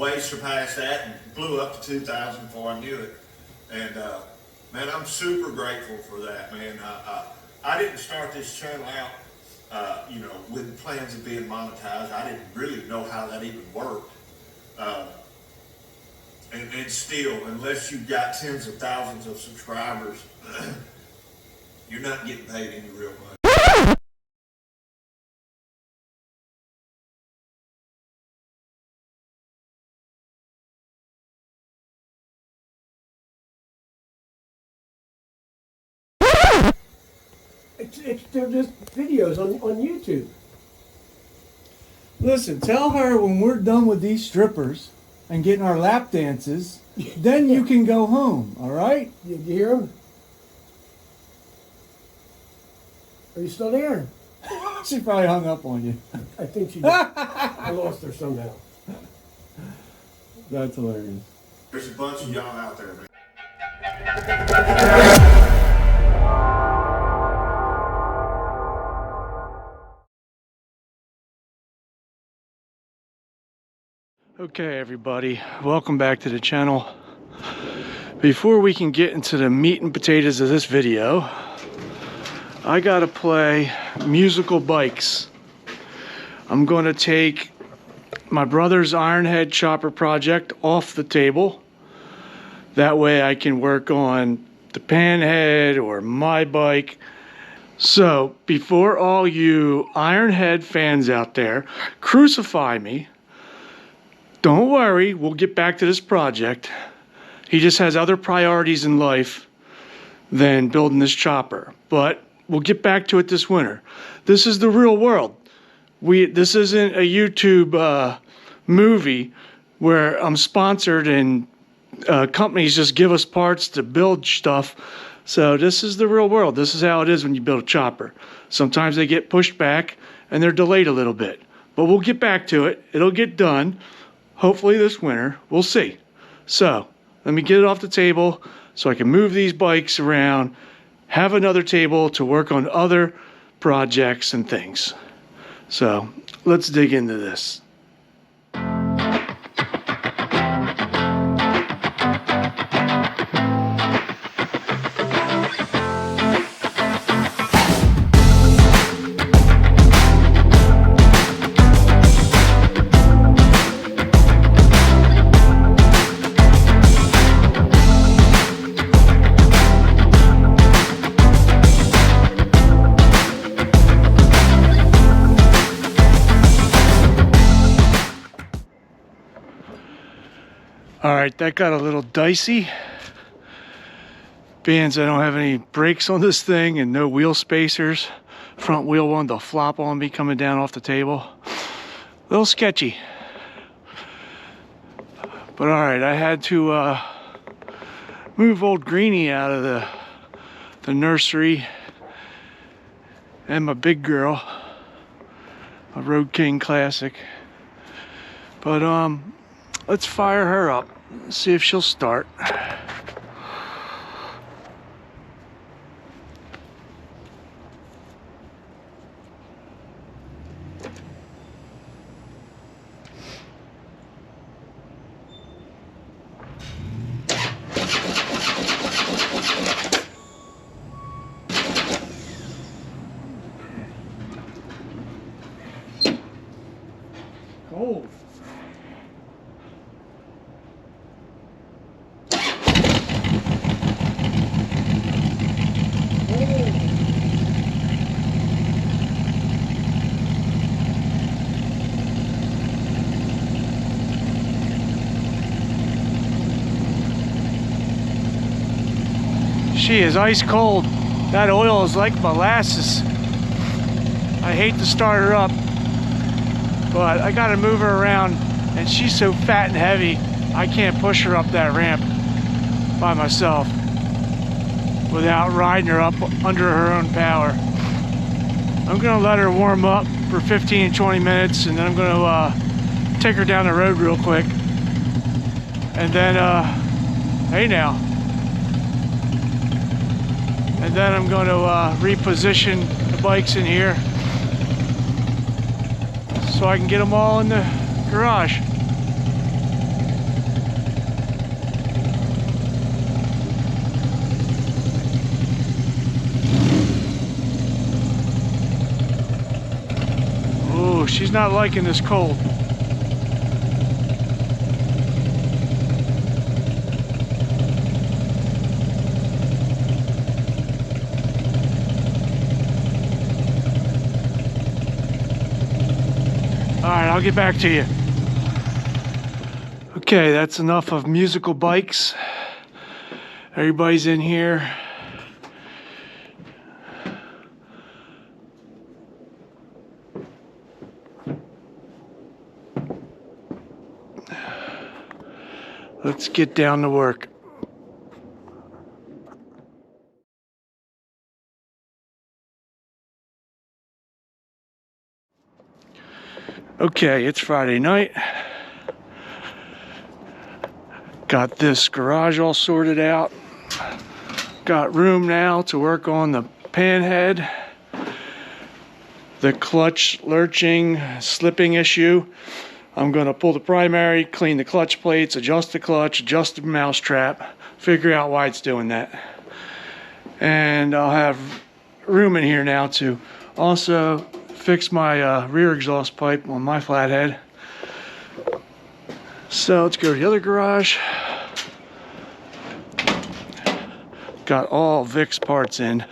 way surpassed that and blew up to 2,000 before I knew it. And man, I'm super grateful for that, man. I didn't start this channel out, you know, with plans of being monetized. I didn't really know how that even worked. And still, unless you've got tens of thousands of subscribers, you're not getting paid any real money. They're just videos on YouTube. Listen, tell her when we're done with these strippers and getting our lap dances, then you can go home, all right? Did you hear them? Are you still there? She probably hung up on you. I think she did. I lost her somehow. That's hilarious. There's a bunch of y'all out there, man. Okay, everybody, welcome back to the channel. Before we can get into the meat and potatoes of this video, I gotta play musical bikes. I'm gonna take my brother's Ironhead chopper project off the table. That way I can work on the Panhead or my bike. So before all you Ironhead fans out there crucify me, don't worry, we'll get back to this project. He just has other priorities in life than building this chopper. But we'll get back to it this winter. This is the real world. This isn't a YouTube movie where I'm sponsored and companies just give us parts to build stuff. So this is the real world. This is how it is when you build a chopper. Sometimes they get pushed back and they're delayed a little bit. But we'll get back to it. It'll get done. Hopefully this winter, we'll see. So let me get it off the table so I can move these bikes around, have another table to work on other projects and things. So let's dig into this. Alright, that got a little dicey. Being I don't have any brakes on this thing and no wheel spacers. Front wheel wanted to flop on me coming down off the table. A little sketchy. But alright, I had to move old Greenie out of the nursery. And my big girl. A Road King Classic. But let's fire her up, see if she'll start. Cold. She is ice cold. That oil is like molasses. I hate to start her up, but I gotta move her around, and she's so fat and heavy, I can't push her up that ramp by myself without riding her up under her own power. I'm gonna let her warm up for 15 to 20 minutes, and then I'm gonna take her down the road real quick. And then, hey now. And then I'm going to reposition the bikes in here so I can get them all in the garage. Ooh, she's not liking this cold. All right, I'll get back to you. Okay, that's enough of musical bikes. Everybody's in here. Let's get down to work. Okay, it's Friday night. Got this garage all sorted out. Got room now to work on the panhead, the clutch lurching, slipping issue. I'm gonna pull the primary, clean the clutch plates, adjust the clutch, adjust the mousetrap, figure out why it's doing that. And I'll have room in here now to also fix my rear exhaust pipe on my Flathead. So let's go to the other garage. Got all Vic's parts in.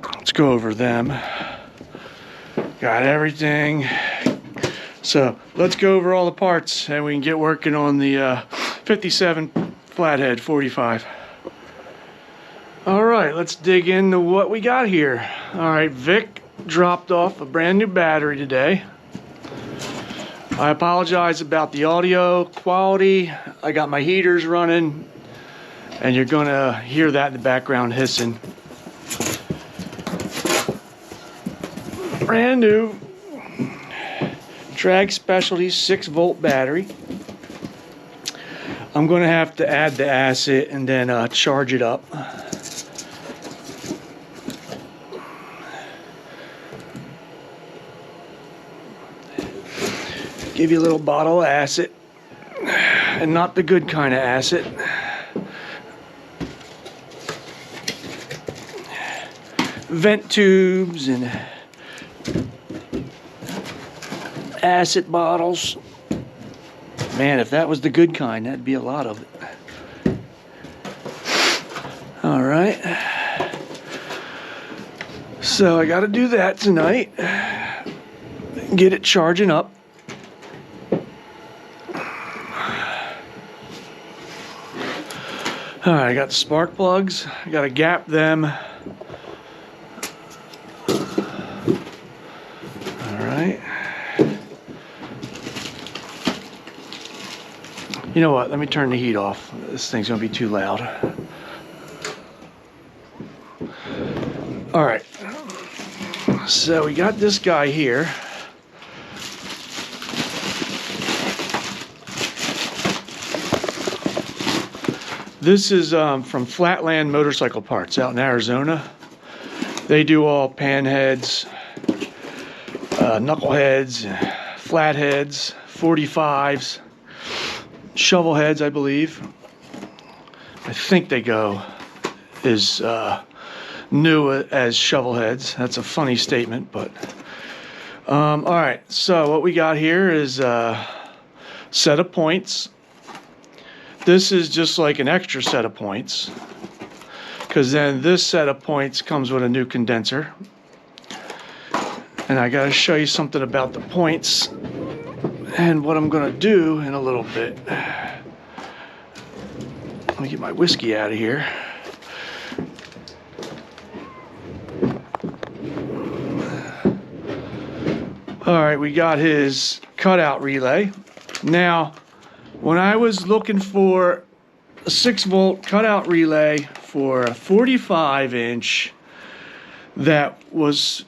Let's go over them. Got everything. So let's go over all the parts and we can get working on the 57 Flathead 45. All right, let's dig into what we got here. All right, Vic dropped off a brand new battery today. I apologize about the audio quality. I got my heaters running and you're gonna hear that in the background hissing. Brand new Drag Specialties 6-volt battery. I'm gonna have to add the acid and then charge it up. Give you a little bottle of acid, and not the good kind of acid. Vent tubes and acid bottles. Man, if that was the good kind, that'd be a lot of it. All right. So I got to do that tonight. Get it charging up. All right, I got the spark plugs. I got to gap them. All right. You know what? Let me turn the heat off. This thing's gonna be too loud. All right. So we got this guy here. This is from Flatland Motorcycle Parts out in Arizona. They do all panheads, knuckleheads, flatheads, 45s, shovel heads, I believe. I think they go as new as shovel heads. That's a funny statement, but all right. So what we got here is a set of points. This is just like an extra set of points, because then this set of points comes with a new condenser. And I got to show you something about the points and what I'm going to do in a little bit. Let me get my whiskey out of here. All right, we got his cutout relay. Now, when I was looking for a 6-volt cutout relay for a 45-inch that was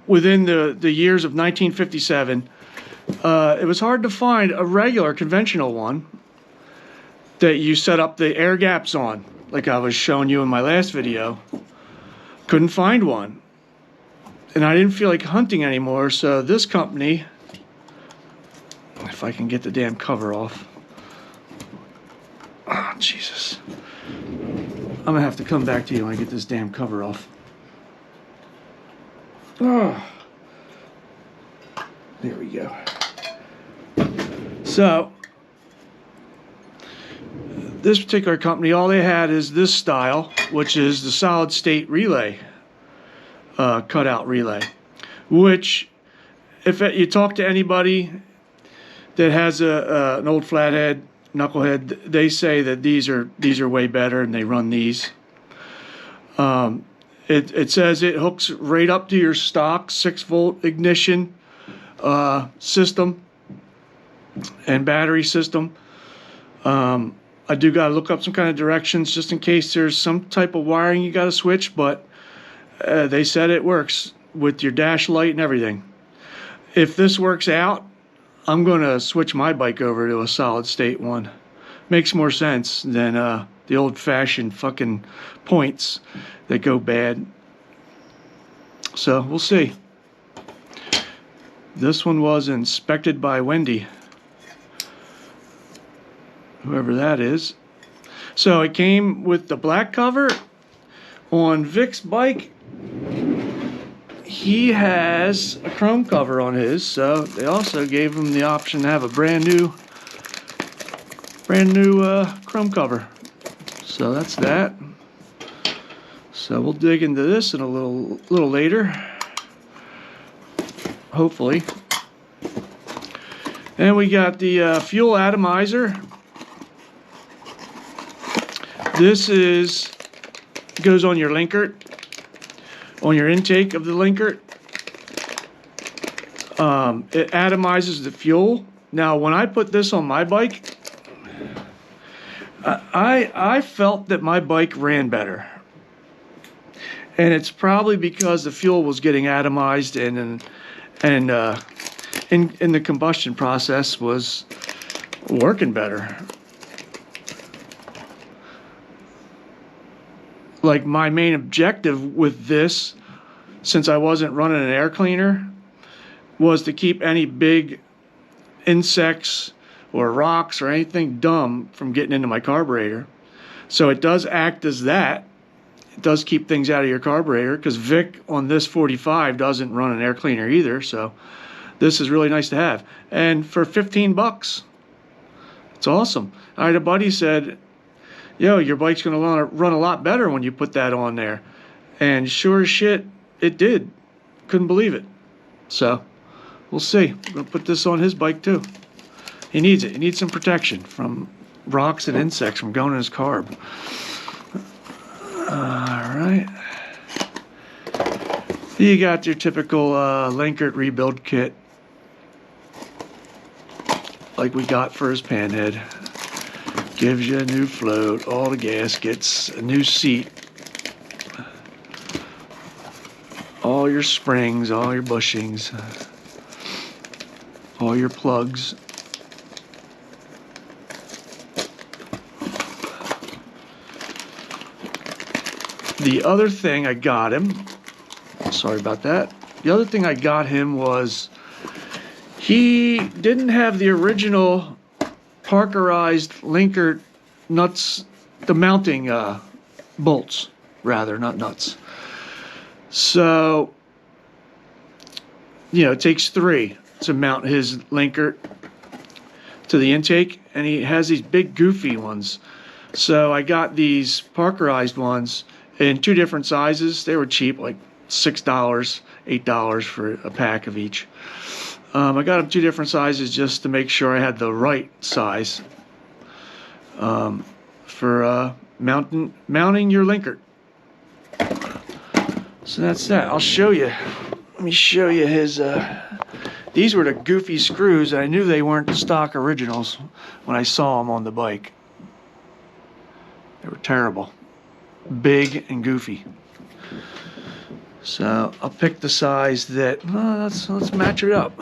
within the years of 1957, it was hard to find a regular conventional one that you set up the air gaps on, like I was showing you in my last video. Couldn't find one. And I didn't feel like hunting anymore, so this company, if I can get the damn cover off. Oh, Jesus. I'm gonna have to come back to you when I get this damn cover off. Oh. There we go. So, this particular company, all they had is this style, which is the solid state relay, cutout relay, which if you talk to anybody that has an old flathead, knucklehead, they say that these are way better and they run these. It says it hooks right up to your stock 6-volt ignition system and battery system. I do got to look up some kind of directions just in case there's some type of wiring you got to switch, but they said it works with your dash light and everything. If this works out, I'm going to switch my bike over to a solid state one. Makes more sense than the old-fashioned fucking points that go bad. So we'll see. This one was inspected by Wendy, whoever that is. So it came with the black cover. On Vic's bike, he has a chrome cover on his, so they also gave him the option to have a brand new chrome cover. So that's that. So we'll dig into this in a little later, hopefully. And we got the fuel atomizer. This goes on your linkert, on your intake of the linkert. It atomizes the fuel. Now, when I put this on my bike, I felt that my bike ran better. And it's probably because the fuel was getting atomized and in the combustion process was working better. Like, my main objective with this, since I wasn't running an air cleaner, was to keep any big insects or rocks or anything dumb from getting into my carburetor. So it does act as that. It does keep things out of your carburetor, because Vic on this 45 doesn't run an air cleaner either, so this is really nice to have. And for 15 bucks, it's awesome. I had a buddy said, yo, your bike's going to run a lot better when you put that on there. And sure as shit, it did. Couldn't believe it. So, we'll see. I'm going to put this on his bike too. He needs it. He needs some protection from rocks and insects from going in his carb. Alright. You got your typical Linkert rebuild kit, like we got for his panhead. Gives you a new float, all the gaskets, a new seat, all your springs, all your bushings, all your plugs. The other thing I got him, sorry about that, the other thing I got him was he didn't have the original Parkerized Linkert nuts, the mounting bolts, rather, not nuts. So, you know, it takes 3 to mount his Linkert to the intake, and he has these big goofy ones. So I got these Parkerized ones in 2 different sizes. They were cheap, like $6, $8 for a pack of each. I got them 2 different sizes just to make sure I had the right size for mounting your Linkert. So that's that. I'll show you. Let me show you his. These were the goofy screws. I knew they weren't the stock originals when I saw them on the bike. They were terrible, big and goofy. So I'll pick the size that, let's match it up.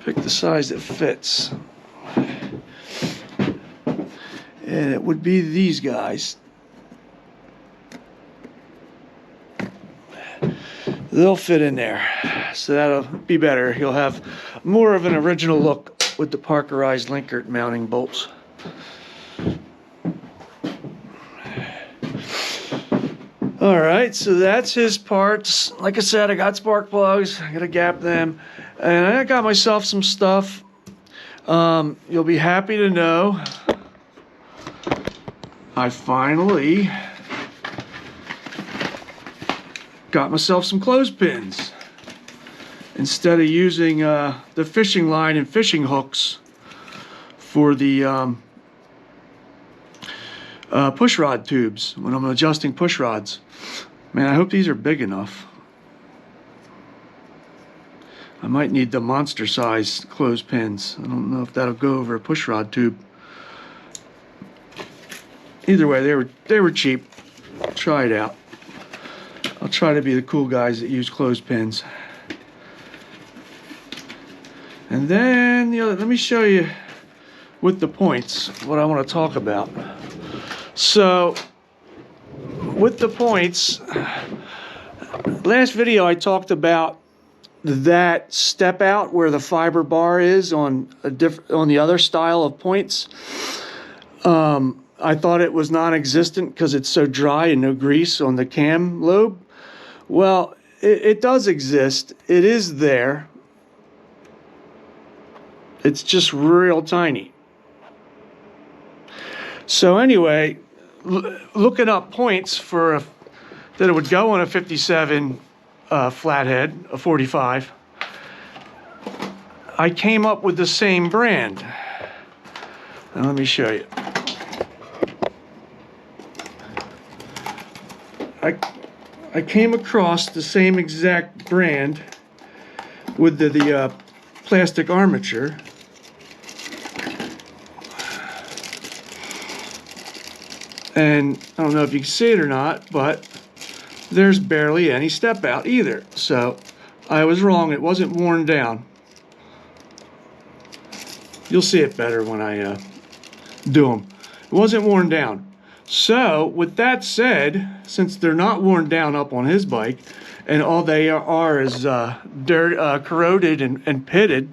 Pick the size that fits. And it would be these guys. They'll fit in there. So that'll be better. You'll have more of an original look with the Parkerized Linkert mounting bolts. All right, so that's his parts. Like I said, I got spark plugs. I got to gap them. And I got myself some stuff. You'll be happy to know I finally got myself some clothespins. Instead of using the fishing line and fishing hooks for the push rod tubes when I'm adjusting push rods. Man, I hope these are big enough. I might need the monster size clothespins. I don't know if that'll go over a push rod tube. Either way, they were cheap. Try it out. I'll try to be the cool guys that use clothespins. And then, let me show you with the points what I want to talk about. So, with the points, last video I talked about that step out where the fiber bar is on the other style of points. I thought it was non-existent because it's so dry and no grease on the cam lobe. Well, it does exist. It is there. It's just real tiny. So anyway, looking up points for that it would go on a 57 Flathead, a 45, I came up with the same brand. Now let me show you. I came across the same exact brand with the plastic armature. And I don't know if you can see it or not, but there's barely any step out either. So I was wrong. It wasn't worn down. You'll see it better when I do them. It wasn't worn down. So with that said, since they're not worn down up on his bike, and all they are is dirt, corroded and pitted,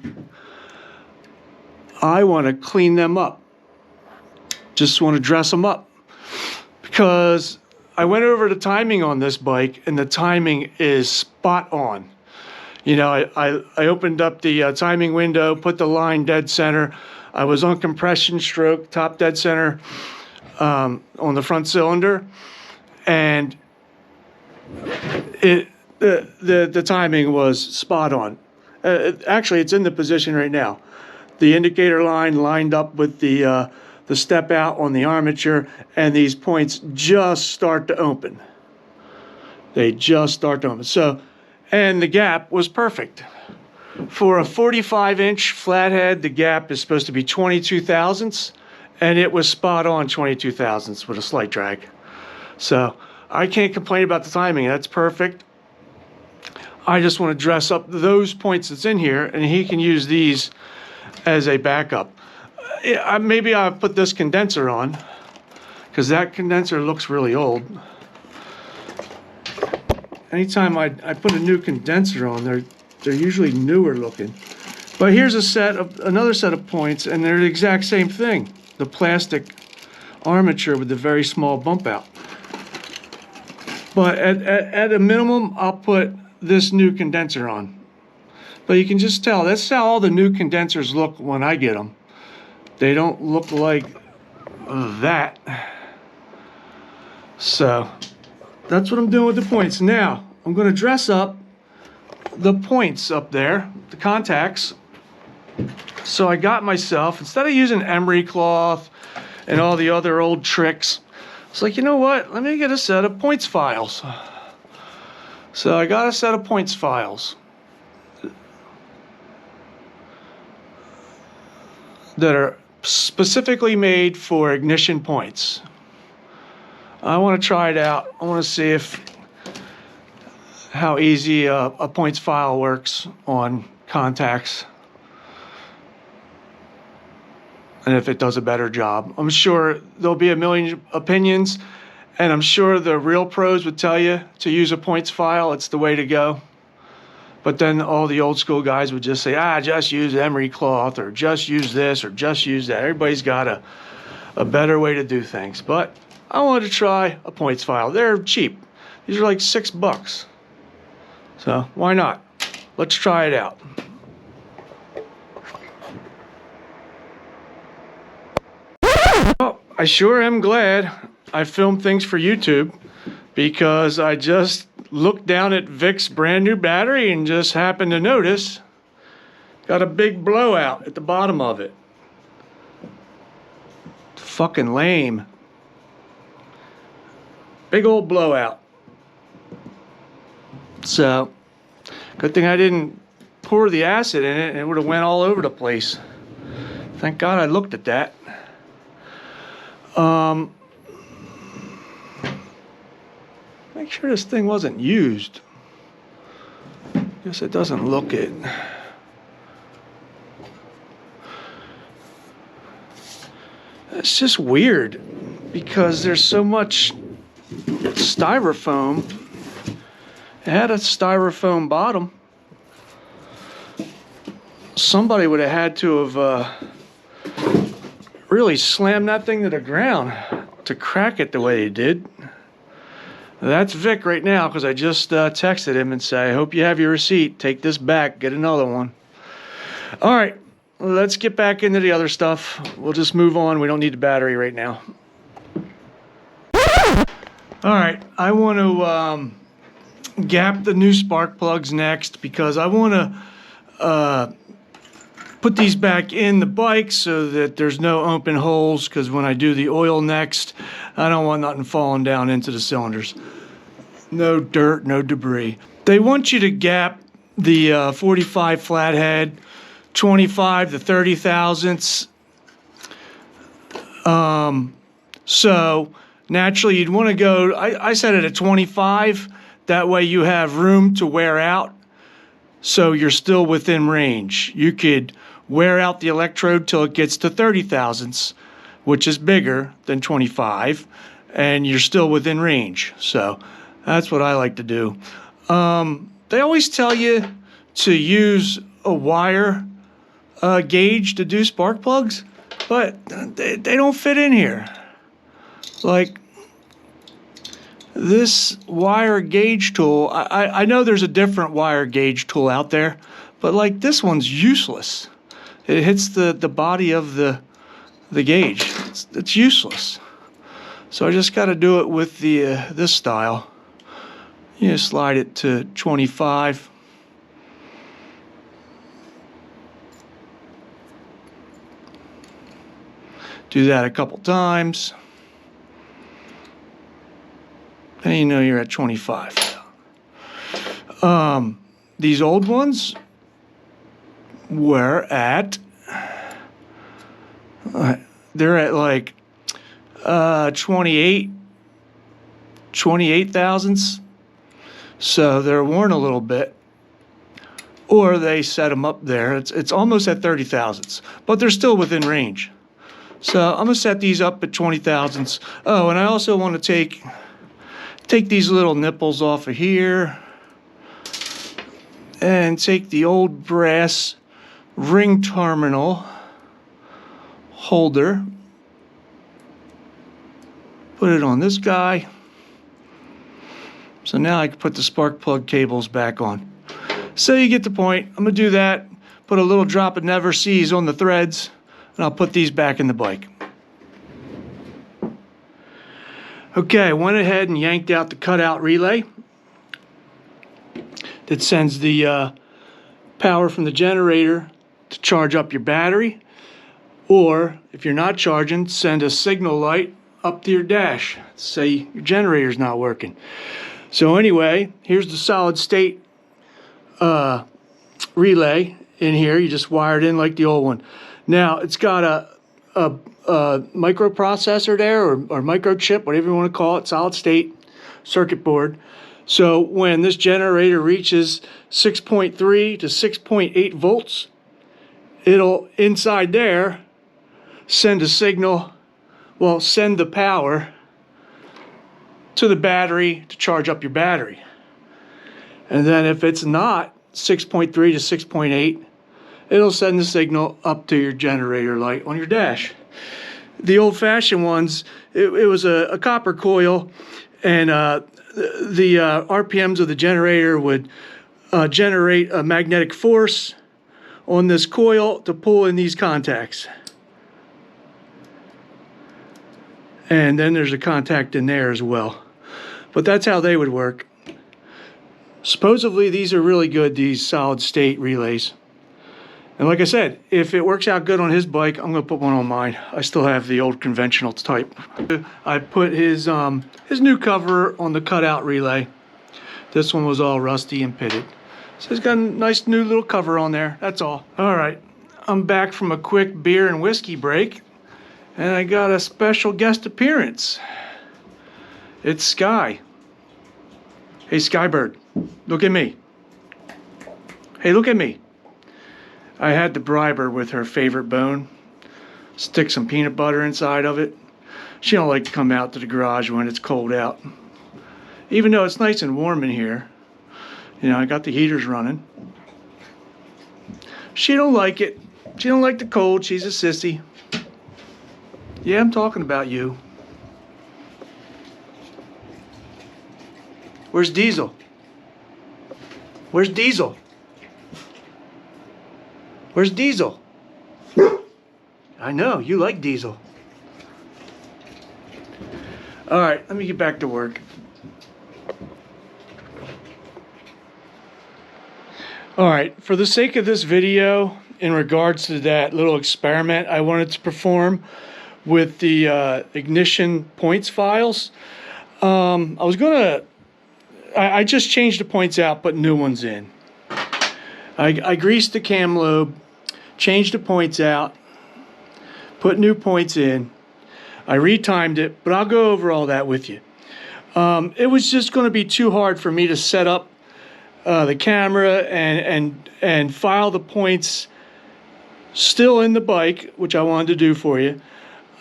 I want to clean them up. Just want to dress them up. Because I went over the timing on this bike, and the timing is spot on. You know, I opened up the timing window, put the line dead center. I was on compression stroke, top dead center on the front cylinder, and the timing was spot on. Actually, it's in the position right now. The indicator line lined up with the step out on the armature, and these points just start to open. They just start to open. So, and the gap was perfect. For a 45-inch flathead, the gap is supposed to be 22 thousandths, and it was spot on 22 thousandths with a slight drag. So I can't complain about the timing. That's perfect. I just want to dress up those points that's in here, and he can use these as a backup. Maybe I'll put this condenser on, because that condenser looks really old. Anytime I put a new condenser on, they're usually newer looking. But here's another set of points, and they're the exact same thing. The plastic armature with the very small bump out. But at a minimum, I'll put this new condenser on. But you can just tell, that's how all the new condensers look when I get them. They don't look like that. So that's what I'm doing with the points. Now, I'm going to dress up the points up there, the contacts. So I got myself, instead of using emery cloth and all the other old tricks, it's like, you know what? Let me get a set of points files. So I got a set of points files that are specifically made for ignition points. I want to try it out. I want to see how easy a points file works on contacts, and if it does a better job. I'm sure there'll be a million opinions, and I'm sure the real pros would tell you to use a points file. It's the way to go. But then all the old school guys would just say, just use emery cloth, or just use this, or just use that. Everybody's got a better way to do things. But I wanted to try a points file. They're cheap. These are like $6. So why not? Let's try it out. Well, I sure am glad I filmed things for YouTube, because I just looked down at Vic's brand new battery and just happened to notice got a big blowout at the bottom of it. Fucking lame. Big old blowout. So, good thing I didn't pour the acid in it, and it would have went all over the place. Thank God I looked at that. Make sure this thing wasn't used. Guess it doesn't look it. It's just weird because there's so much styrofoam. It had a styrofoam bottom. Somebody would have had to have really slammed that thing to the ground to crack it the way they did. That's Vic right now, because I just texted him and said, I hope you have your receipt. Take this back. Get another one. All right. Let's get back into the other stuff. We'll just move on. We don't need the battery right now. All right. I want to gap the new spark plugs next, because I want to put these back in the bike so that there's no open holes, because when I do the oil next, I don't want nothing falling down into the cylinders. No dirt, no debris. They want you to gap the 45 flathead 25 to 30 thousandths. So naturally you'd want to go, I set it at 25. That way you have room to wear out, so you're still within range. You could wear out the electrode till it gets to 30 thousandths, which is bigger than 25, and you're still within range. So that's what I like to do. They always tell you to use a wire gauge to do spark plugs, but they don't fit in here. Like this wire gauge tool, I know there's a different wire gauge tool out there, but like this one's useless. It hits the body of the gauge. It's useless. So I just got to do it with the this style. You just slide it to 25. Do that a couple times. And you know you're at 25. These old ones were at, they're at like 28 thousandths. So they're worn a little bit, or they set them up there. It's almost at 30 thousandths, but they're still within range. So I'm gonna set these up at 20 thousandths. Oh, and I also want to take these little nipples off of here and take the old brass ring terminal holder, put it on this guy. So now I can put the spark plug cables back on. So you get the point. I'm going to do that, put a little drop of Never Seas on the threads, and I'll put these back in the bike. Okay, I went ahead and yanked out the cutout relay that sends the power from the generator to charge up your battery, or if you're not charging, send a signal light up to your dash, say your generator's not working. So anyway, here's the solid state relay in here. You just wire it in like the old one. Now it's got a microprocessor there, or microchip, whatever you want to call it, solid state circuit board. So when this generator reaches 6.3 to 6.8 volts, it'll inside there send a signal, well, send the power to the battery to charge up your battery. And then if it's not 6.3 to 6.8, it'll send the signal up to your generator light on your dash. The old-fashioned ones, it was a copper coil, and the RPMs of the generator would generate a magnetic force on this coil to pull in these contacts. And then there's a contact in there as well. But that's how they would work. Supposedly these are really good, these solid state relays. And like I said, if it works out good on his bike, I'm gonna put one on mine. I still have the old conventional type. I put his new cover on the cutout relay. This one was all rusty and pitted. So it's got a nice new little cover on there, that's all. All right, I'm back from a quick beer and whiskey break, and I got a special guest appearance. It's Sky. Hey, Skybird, look at me. Hey, look at me. I had to bribe her with her favorite bone. Stick some peanut butter inside of it. She don't like to come out to the garage when it's cold out. Even though it's nice and warm in here. You know, I got the heaters running. She don't like it. She don't like the cold. She's a sissy. Yeah, I'm talking about you. Where's Diesel? Where's Diesel? Where's Diesel? I know, you like Diesel. All right, let me get back to work. All right, for the sake of this video, in regards to that little experiment I wanted to perform with the ignition points files, I just changed the points out, put new ones in. I greased the cam lobe, changed the points out, put new points in. I retimed it, but I'll go over all that with you. It was just going to be too hard for me to set up the camera and file the points still in the bike, which I wanted to do for you.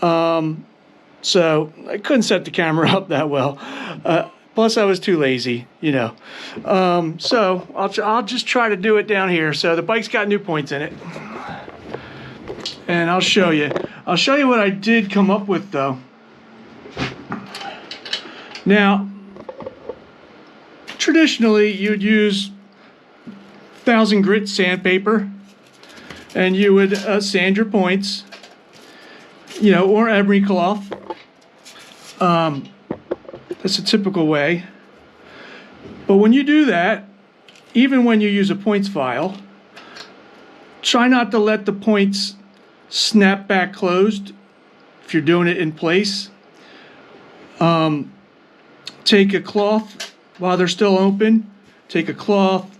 So I couldn't set the camera up that well. Plus I was too lazy, you know. So I'll just try to do it down here. So the bike's got new points in it. And I'll show you. I'll show you what I did come up with though. Now, traditionally you'd use 1000 grit sandpaper and you would sand your points, you know, or emery cloth. That's a typical way. But when you do that, even when you use a points file, try not to let the points snap back closed if you're doing it in place. Take a cloth while they're still open. Take a cloth,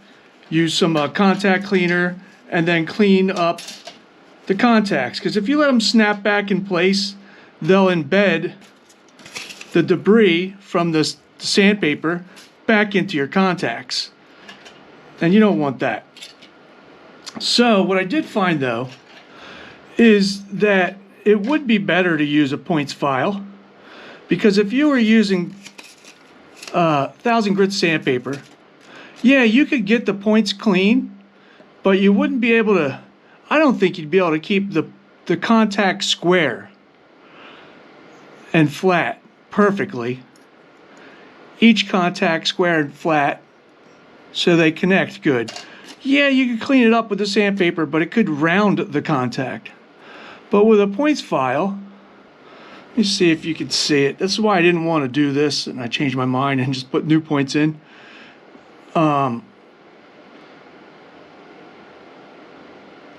use some contact cleaner, and then clean up the contacts. Because if you let them snap back in place, they'll embed the debris from the sandpaper back into your contacts. And you don't want that. So what I did find though is that it would be better to use a points file, because if you were using 1000 grit sandpaper, yeah, you could get the points clean, but you wouldn't be able to, I don't think you'd be able to keep the contact square and flat perfectly. Each contact square and flat so they connect good. Yeah, you could clean it up with the sandpaper, but it could round the contact. But with a points file, let me see if you can see it. That's why I didn't want to do this, and I changed my mind and just put new points in.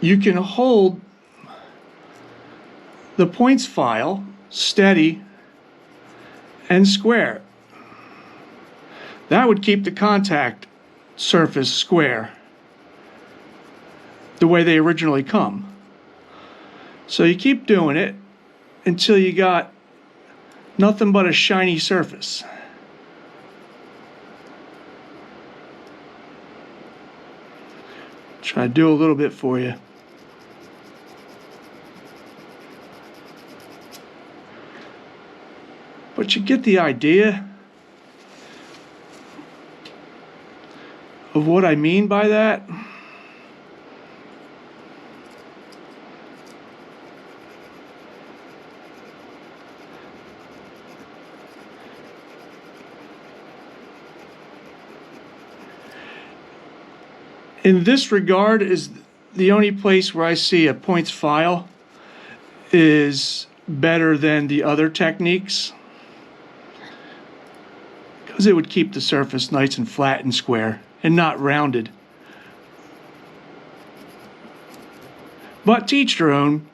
You can hold the points file steady and square. That would keep the contact surface square the way they originally come. So you keep doing it until you got nothing but a shiny surface. Try to do a little bit for you. But you get the idea of what I mean by that. in this regard is the only place where I see a points file is better than the other techniques, because it would keep the surface nice and flat and square and not rounded. But to each their own.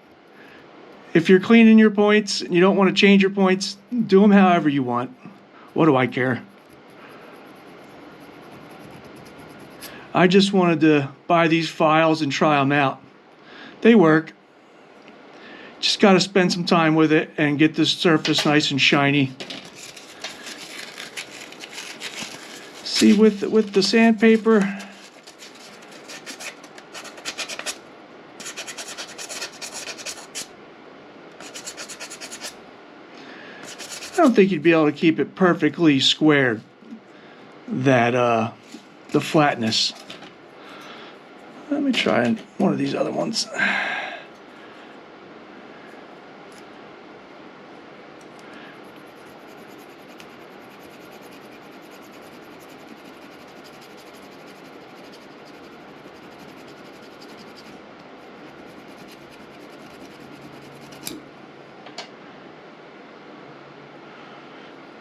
If you're cleaning your points and you don't want to change your points, do them however you want. What do I care? I just wanted to buy these files and try them out. They work. Just got to spend some time with it and get this surface nice and shiny. See, with the sandpaper, I don't think you'd be able to keep it perfectly squared, that the flatness. Let me try one of these other ones.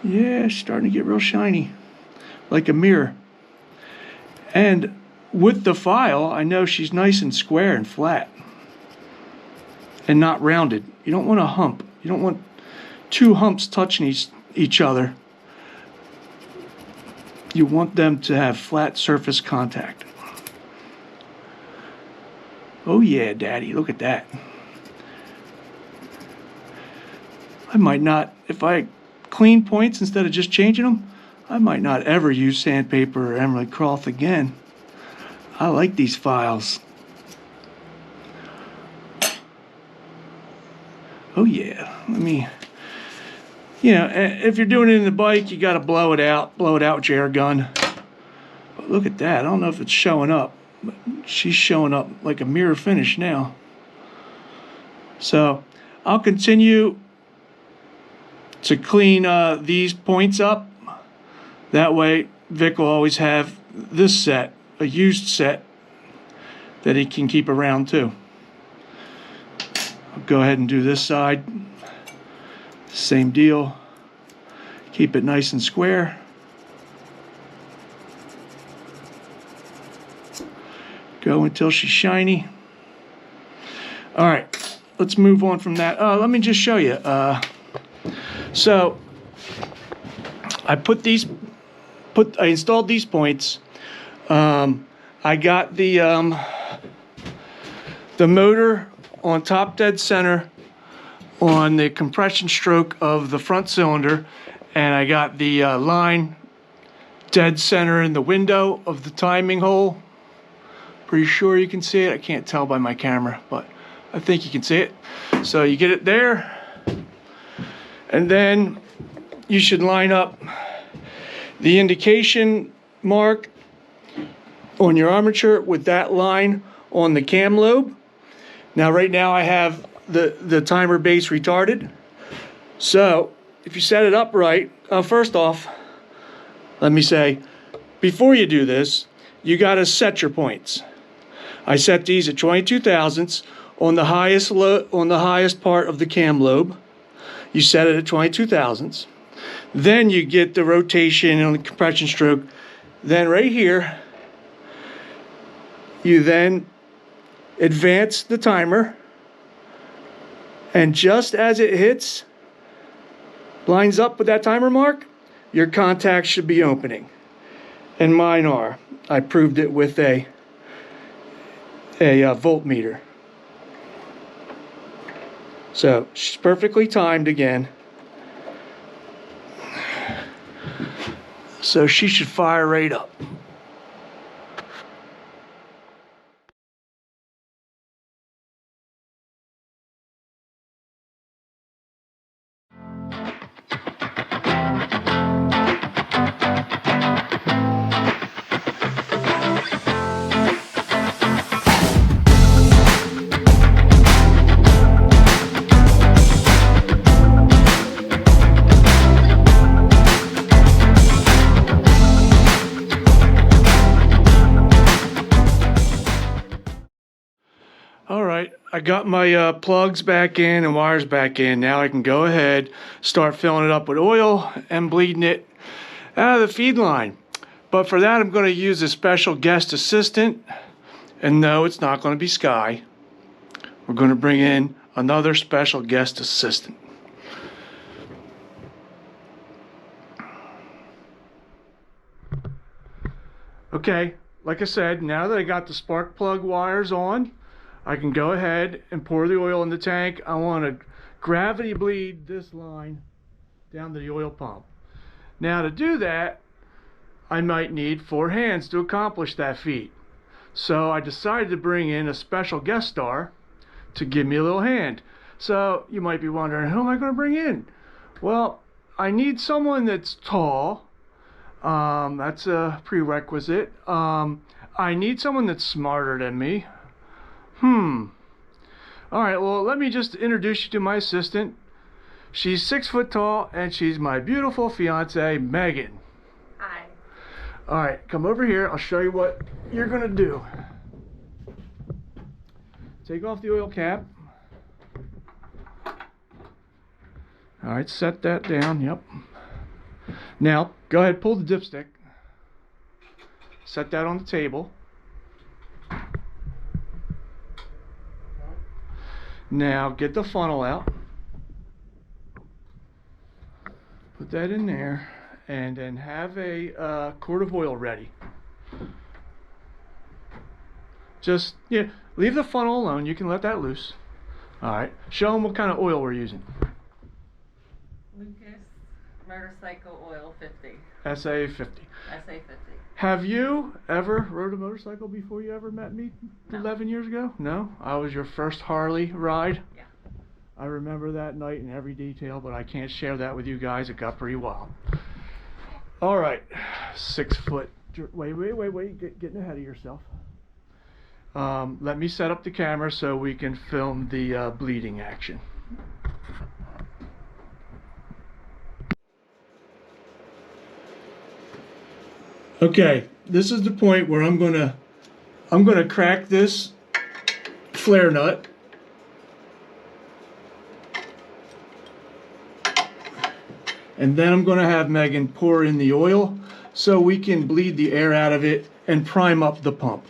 Yeah, she's starting to get real shiny, like a mirror. And with the file, I know she's nice and square and flat and not rounded. You don't want a hump. You don't want two humps touching each other. You want them to have flat surface contact. Oh yeah, Daddy, look at that. I might not, if I clean points instead of just changing them, I might not ever use sandpaper or emerald cloth again. I like these files. Oh yeah, let me, you know, if you're doing it in the bike, you got to blow it out with your air gun. But look at that, I don't know if it's showing up, but she's showing up like a mirror finish now. So I'll continue to clean these points up. That way Vic will always have this set, a used set, that he can keep around too. I'll go ahead and do this side. Same deal. Keep it nice and square. Go until she's shiny. All right, let's move on from that. Let me just show you. So I I installed these points. I got the motor on top dead center on the compression stroke of the front cylinder, and I got the line dead center in the window of the timing hole. Pretty sure you can see it. I can't tell by my camera, but I think you can see it. So you get it there. And then you should line up the indication mark on your armature with that line on the cam lobe. Now right now I have the timer base retarded. So if you set it up right, first off, let me say, before you do this, you got to set your points. I set these at 22 thousandths on the highest part of the cam lobe. You set it at 22 thousandths. Then you get the rotation on the compression stroke. Then right here, you then advance the timer. And just as it hits, lines up with that timer mark, your contacts should be opening. And mine are. I proved it with a voltmeter. So she's perfectly timed again. So she should fire right up. All right, I got my plugs back in and wires back in. Now I can go ahead, start filling it up with oil and bleeding it out of the feed line. But for that, I'm going to use a special guest assistant. And no, it's not going to be Sky. We're going to bring in another special guest assistant. Okay, like I said, now that I got the spark plug wires on, I can go ahead and pour the oil in the tank. I want to gravity bleed this line down to the oil pump. Now to do that, I might need 4 hands to accomplish that feat. So I decided to bring in a special guest star to give me a little hand. So you might be wondering, who am I going to bring in? Well, I need someone that's tall. That's a prerequisite. I need someone that's smarter than me. Alright, well, let me just introduce you to my assistant. She's 6 foot tall, and she's my beautiful fiance, Megan. Hi. Alright, come over here. I'll show you what you're going to do. Take off the oil cap. Alright, set that down. Yep. Now, go ahead, pull the dipstick. Set that on the table. Now, get the funnel out. Put that in there. And then have a quart of oil ready. Just, yeah, leave the funnel alone. You can let that loose. Alright, show them what kind of oil we're using. Lucas Motorcycle Oil 50. SA50. SA50. Have you ever rode a motorcycle before you ever met me No. 11 years ago? No? I was your first Harley ride? Yeah. I remember that night in every detail, but I can't share that with you guys. It got pretty wild. Alright, 6 foot. Wait, getting ahead of yourself. Let me set up the camera so we can film the bleeding action. Okay, this is the point where I'm gonna crack this flare nut. And then I'm gonna have Megan pour in the oil so we can bleed the air out of it and prime up the pump.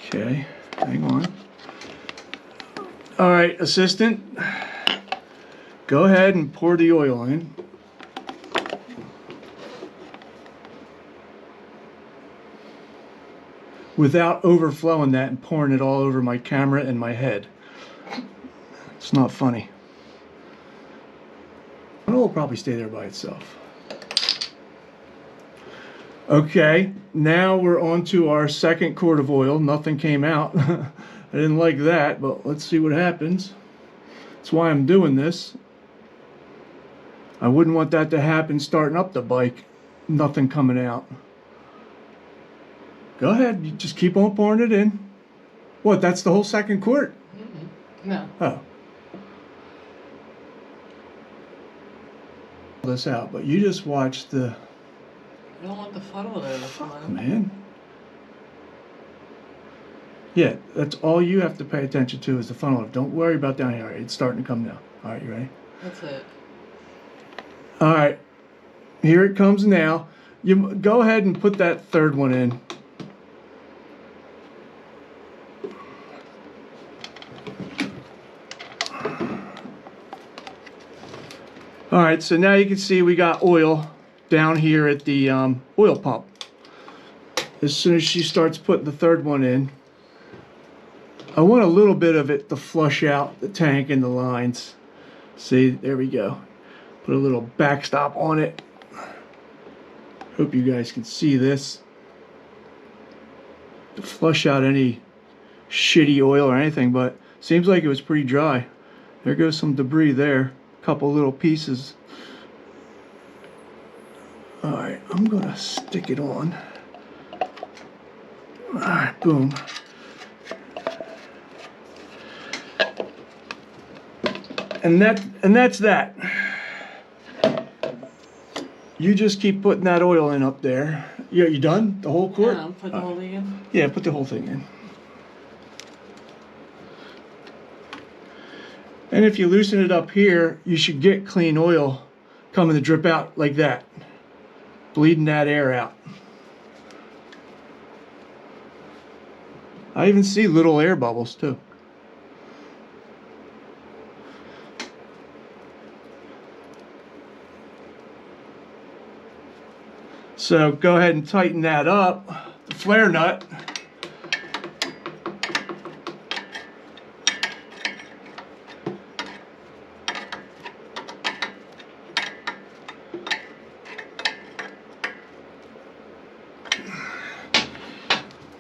Okay, hang on. All right, assistant. Go ahead and pour the oil in. Without overflowing that and pouring it all over my camera and my head. It's not funny. It will probably stay there by itself. Okay, now we're on to our second quart of oil. Nothing came out. I didn't like that, but let's see what happens. That's why I'm doing this. I wouldn't want that to happen starting up the bike. Nothing coming out. Go ahead, you just keep on pouring it in. What, that's the whole second quart? No. Oh. This out, but you just watch the... I don't want the funnel to Fuck, man. Yeah, that's all you have to pay attention to is the funnel. Don't worry about down here. All right, it's starting to come now. All right, you ready? That's it. All right, here it comes now. You go ahead and put that third one in. All right, so now you can see we got oil down here at the oil pump. As soon as she starts putting the third one in, I want a little bit of it to flush out the tank and the lines. See, there we go. Put a little backstop on it. Hope you guys can see this. To flush out any shitty oil or anything, but seems like it was pretty dry. There goes some debris there. Couple little pieces. Alright, I'm gonna stick it on. Alright, boom. And that's that. you just keep putting that oil in up there. You done? The whole quart? Yeah, put the whole thing in. Yeah, put the whole thing in. And if you loosen it up here, you should get clean oil coming to drip out like that. Bleeding that air out. I even see little air bubbles too. So go ahead and tighten that up. The flare nut.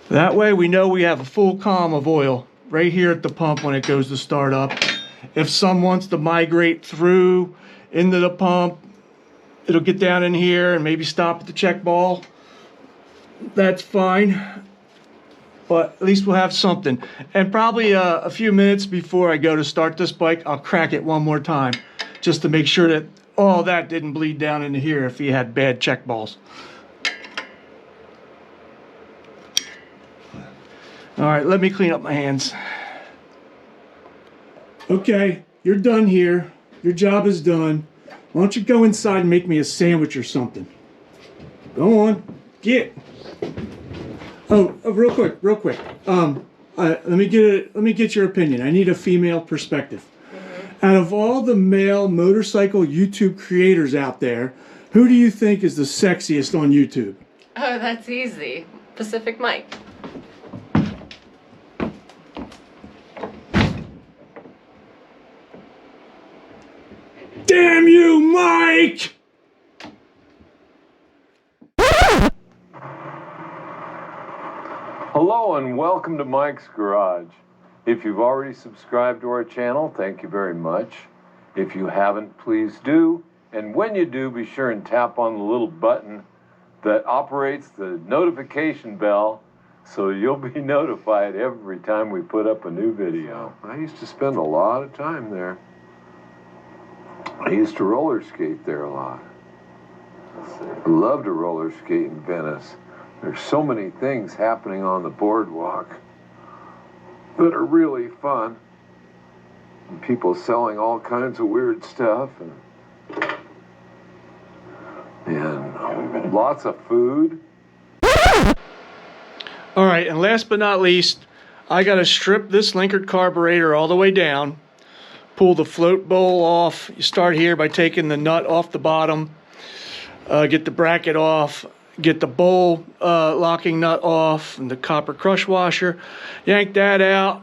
That way we know we have a full column of oil right here at the pump when it goes to start up. If some wants to migrate through into the pump, it'll get down in here and maybe stop at the check ball. That's fine, but at least we'll have something. And probably a few minutes before I go to start this bike, I'll crack it one more time just to make sure that all that didn't bleed down into here if you had bad check balls. All right, let me clean up my hands. Okay, you're done here. Your job is done. Why don't you go inside and make me a sandwich or something? Go on, get. Oh, real quick. Let me get your opinion. I need a female perspective. Out of all the male motorcycle YouTube creators out there, who do you think is the sexiest on YouTube? Oh, that's easy. Pacific Mike. Damn you, Mike! Hello and welcome to Mike's Garage. If you've already subscribed to our channel, thank you very much. If you haven't, please do. And when you do, be sure and tap on the little button that operates the notification bell so you'll be notified every time we put up a new video. I used to spend a lot of time there. I used to roller skate there a lot. I love to roller skate in Venice. There's so many things happening on the boardwalk that are really fun. And people selling all kinds of weird stuff and lots of food. All right, and last but not least, I got to strip this linkered carburetor all the way down. Pull the float bowl off. You start here by taking the nut off the bottom. Get the bracket off. Get the bowl locking nut off and the copper crush washer. Yank that out.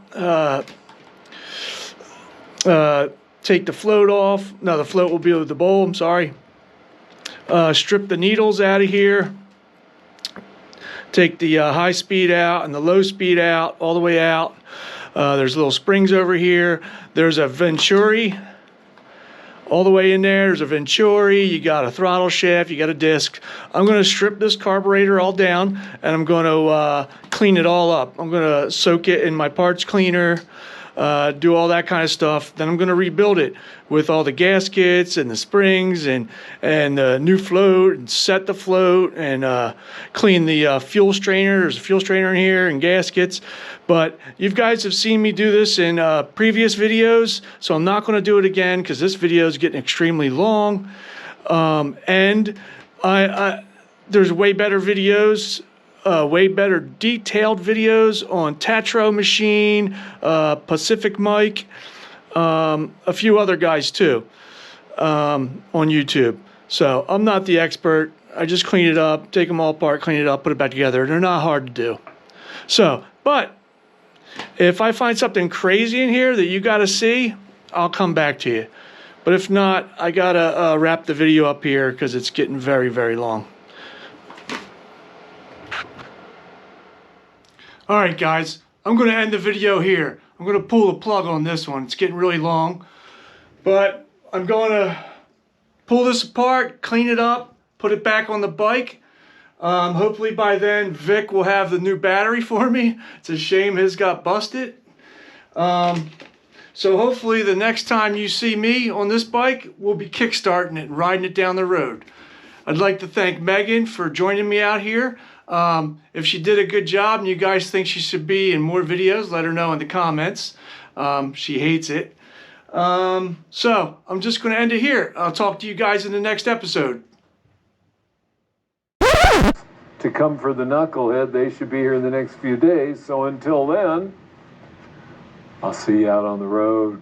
Take the float off. No, the float will be with the bowl. I'm sorry. Strip the needles out of here. Take the high speed out and the low speed out, all the way out. There's little springs over here. There's a venturi all the way in there. There's a venturi. You got a throttle shaft. You got a disc. I'm going to strip this carburetor all down, and I'm going to clean it all up. I'm going to soak it in my parts cleaner, do all that kind of stuff. Then I'm going to rebuild it with all the gaskets and the springs and the new float, and set the float, and clean the fuel strainer. There's a fuel strainer in here and gaskets. But you guys have seen me do this in previous videos, so I'm not going to do it again because this video is getting extremely long. And there's way better videos, way better detailed videos on Tatro Machine, Pacific Mike, a few other guys too, on YouTube. So I'm not the expert. I just clean it up, take them all apart, clean it up, put it back together. They're not hard to do. So, but if I find something crazy in here that you got to see, I'll come back to you. But if not, I got to wrap the video up here because it's getting very, very long. All right, guys, I'm going to end the video here. I'm going to pull the plug on this one. It's getting really long. But I'm going to pull this apart, clean it up, put it back on the bike. Hopefully by then Vic will have the new battery for me. It's a shame his got busted. So hopefully the next time you see me on this bike, we'll be kickstarting it and riding it down the road. I'd like to thank Megan for joining me out here. If she did a good job and you guys think she should be in more videos, let her know in the comments. She hates it. So I'm just going to end it here. I'll talk to you guys in the next episode. To come for the knucklehead, they should be here in the next few days. So until then, I'll see you out on the road.